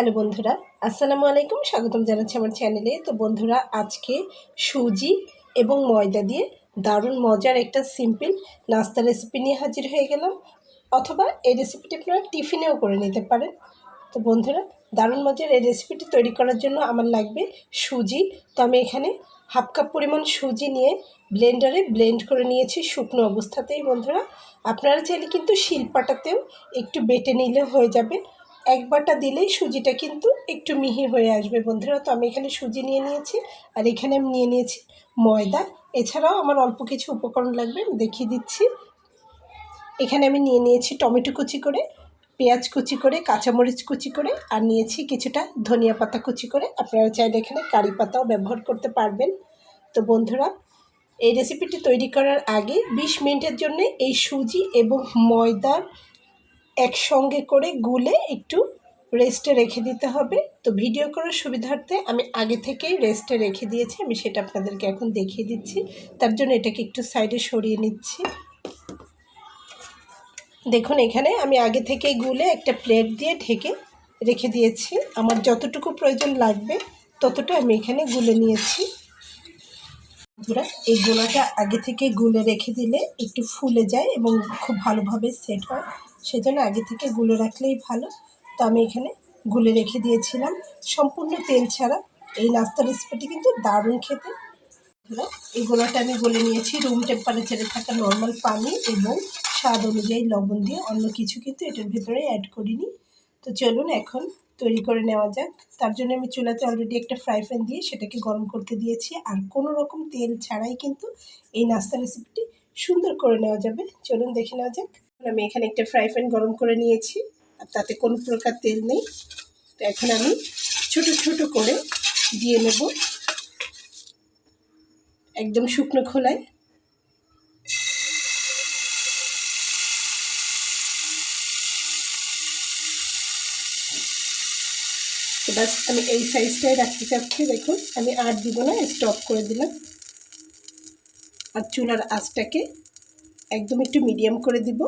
Hello বন্ধুরা, আসসালামু আলাইকুম। স্বাগতম জানাচ্ছি আমার চ্যানেলে। তো বন্ধুরা, আজকে সুজি এবং ময়দা দিয়ে দারুণ মজার একটা সিম্পল নাস্তা রেসিপি নিয়ে হাজির হয়ে গেলাম। অথবা এই রেসিপিটি আপনারা টিফিনেও করে নিতে পারেন। তো বন্ধুরা, দারুণ মজার এই রেসিপিটি তৈরি করার জন্য আমার লাগবে সুজি। তো আমি এখানে হাফ কাপ পরিমাণ সুজি নিয়ে ব্লেন্ডারে ব্লেন্ড করে নিয়েছি শুকনো অবস্থাতেই। বন্ধুরা, আপনারা চাইলে কিন্তু শিলপাটাতেও একটু বেটে নিলে হয়ে যাবে। এক বাটা দিলেই সুজিটা কিন্তু একটু মিহি হয়ে আসবে বন্ধুরা। তো আমি এখানে সুজি নিয়ে নিয়েছি, আর এখানে আমি নিয়ে নিয়েছি ময়দা। এছাড়াও আমার অল্প কিছু উপকরণ লাগবে, আমি দেখিয়ে দিচ্ছি। এখানে আমি নিয়ে নিয়েছি টমেটো কুচি করে, পেঁয়াজ কুচি করে, কাঁচামরিচ কুচি করে, আর নিয়েছি কিছুটা ধনিয়া পাতা কুচি করে। আপনারা চাইলে এখানে কারি পাতাও ব্যবহার করতে পারবেন। তো বন্ধুরা, এই রেসিপিটি তৈরি করার আগে 20 মিনিটের জন্য এই সুজি এবং ময়দার একসঙ্গে করে গুলে একটু রেস্টে রেখে দিতে হবে। তো ভিডিও করার সুবিধার্থে আমি আগে থেকেই রেস্টে রেখে দিয়েছি, আমি সেটা আপনাদেরকে এখন দেখিয়ে দিচ্ছি। তার জন্য এটাকে একটু সাইডে সরিয়ে নিচ্ছি। দেখুন, এখানে আমি আগে থেকেই গুলে একটা প্লেট দিয়ে ঢেকে রেখে দিয়েছি। আমার যতটুকু প্রয়োজন লাগবে ততটা আমি এখানে গুলে নিয়েছি। বন্ধুরা, এই গোলাটা আগে থেকে গুলে রেখে দিলে একটু ফুলে যায় এবং খুব ভালোভাবে সেট হয়, সেজন্য আগে থেকে গুলে রাখলেই ভালো। তো আমি এখানে গুলে রেখে দিয়েছিলাম সম্পূর্ণ তেল ছাড়া। এই নাস্তা রেসিপিটি কিন্তু দারুণ খেতে। এই গোলাটা আমি গলে নিয়েছি রুম টেম্পারেচারে থাকা নর্মাল পানি এবং স্বাদ অনুযায়ী লবণ দিয়ে, অন্য কিছু কিন্তু এটার ভিতরে অ্যাড করিনি। তো চলুন এখন তৈরি করে নেওয়া যাক। তার জন্য আমি চুলাতে অলরেডি একটা ফ্রাই প্যান দিয়ে সেটাকে গরম করতে দিয়েছি, আর কোনো রকম তেল ছাড়াই কিন্তু এই নাস্তা রেসিপিটি সুন্দর করে নেওয়া যাবে। চলুন দেখে নেওয়া যাক। আমি এখানে একটা ফ্রাই প্যান গরম করে নিয়েছি, আর তাতে কোনো প্রকার তেল নেই। তো এখন আমি ছোট ছোট করে দিয়ে নেব একদম শুকনো খোলায়। বাস আমি এই সাইজটাই রাখতে চাচ্ছি। দেখুন, আমি আর দিব না, স্টপ করে দিলাম। আর চুলার আঁচটাকে একদম একটু মিডিয়াম করে দিব।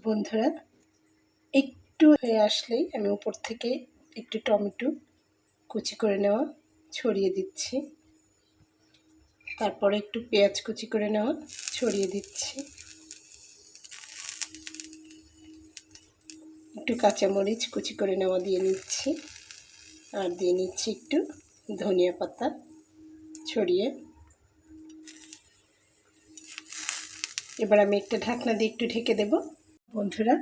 বন্ধুরা, একটু হয়ে আসলেই আমি উপর থেকে একটু টমেটো কুচি করে নেওয়া ছড়িয়ে দিচ্ছি। তারপরে একটু পেঁয়াজ কুচি করে নেওয়া ছড়িয়ে দিচ্ছি। একটু কাঁচামরিচ কুচি করে নেওয়া দিয়ে নিচ্ছি, আর দিয়ে নিচ্ছি একটু ধনিয়া পাতা ছড়িয়ে। এবার আমি একটা ঢাকনা দিয়ে একটু ঢেকে দেব। বন্ধুরা,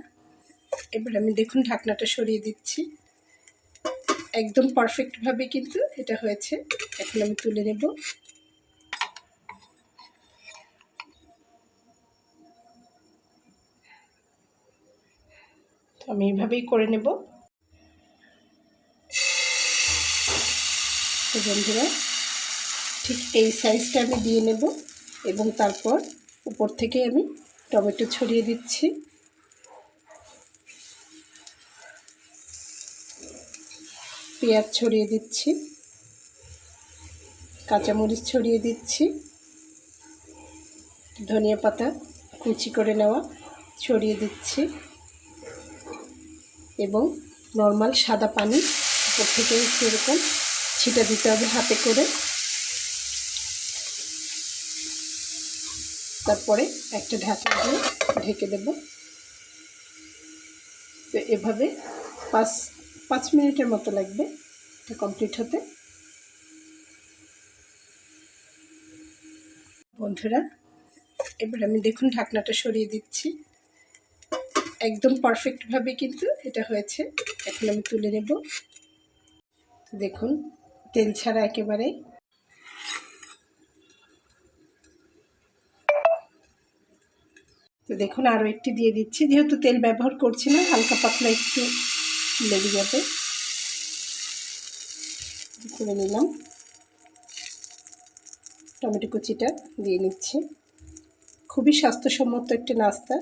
এবার আমি দেখুন ঢাকনাটা সরিয়ে দিচ্ছি। একদম পারফেক্টভাবে কিন্তু এটা হয়েছে। এখন আমি তুলে নেব। তো আমি এইভাবেই করে নেব। তো বন্ধুরা, ঠিক এই সাইজটা আমি দিয়ে নেব এবং তারপর উপর থেকে আমি টমেটো ছড়িয়ে দিচ্ছি। পেঁয়াজ ছড়িয়ে দিচ্ছি, কাঁচামরিচ ছড়িয়ে দিচ্ছি, ধনিয়া পাতা কুচি করে নেওয়া ছড়িয়ে দিচ্ছি, এবং নর্মাল সাদা পানি উপর থেকে সেরকম ছিটা দিতে হবে হাতে করে। তারপরে একটা ঢাকনা দিয়ে ঢেকে দেব। তো এভাবে 5 মিনিটের মতো লাগবে এটা কমপ্লিট হতে। বন্ধুরা, এবার আমি দেখুন ঢাকনাটা সরিয়ে দিচ্ছি। একদম পারফেক্টভাবে কিন্তু এটা হয়েছে। এখন আমি তুলে নেব। দেখুন, তেল ছাড়া একেবারে। তো দেখুন, আরও একটি দিয়ে দিচ্ছি, যেহেতু তেল ব্যবহার করছি না, হালকা পাতলা একটু লেগে যাবে। করে নিলাম। টমেটো কুচিটা দিয়ে নিচ্ছি। খুবই স্বাস্থ্যসম্মত একটি নাস্তা।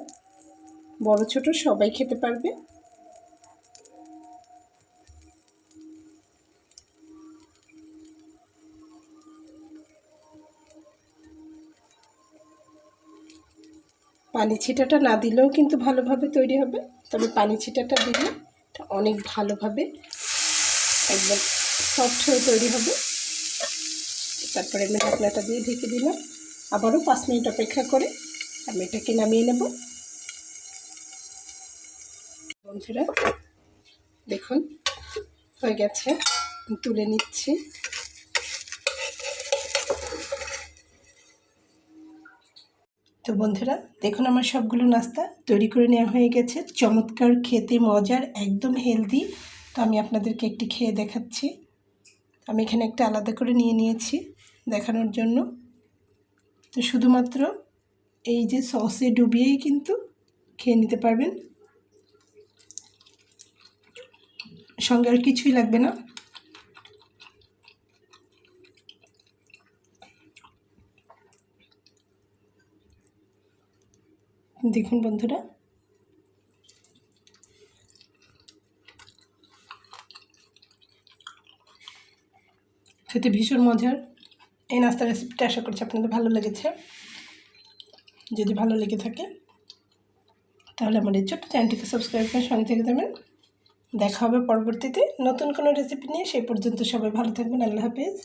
বড় ছোট সবাই খেতে পারবে। পানি ছিটাটা না দিলেও কিন্তু ভালোভাবে তৈরি হবে, তবে পানি ছিটাটা দিলে এটা অনেক ভালোভাবে একদম সফট হয়ে তৈরি হবে। তারপরে আমি ঢাকনাটা দিয়ে ঢেকে দিলাম। আবারও 5 মিনিট অপেক্ষা করে আমি এটাকে নামিয়ে নেব। বন্ধুরা দেখুন হয়ে গেছে, তুলে নিচ্ছি। তো বন্ধুরা দেখুন আমার সবগুলো নাস্তা তৈরি করে নেওয়া হয়ে গেছে, চমৎকার খেতে মজার একদম হেলদি। তো আমি আপনাদেরকে একটি খেয়ে দেখাচ্ছি। আমি এখানে একটা আলাদা করে নিয়ে নিয়েছি দেখানোর জন্য। তো শুধুমাত্র এই যে সসে ডুবিয়েই কিন্তু খেয়ে নিতে পারবেন, সঙ্গে আর কিছুই লাগবে না। দেখুন বন্ধুরা খেতে ভীষণ মজার এই নাস্তার রেসিপিটা। আশা করছি আপনাদের ভালো লেগেছে। যদি ভালো লেগে থাকে তাহলে আমার এই ছোট্ট চ্যানেলটিকে সাবস্ক্রাইব করে সঙ্গে থেকে দেবেন। দেখা হবে পরবর্তীতে নতুন কোনো রেসিপি নিয়ে। সেই পর্যন্ত সবাই ভালো থাকবেন। আল্লাহ হাফেজ।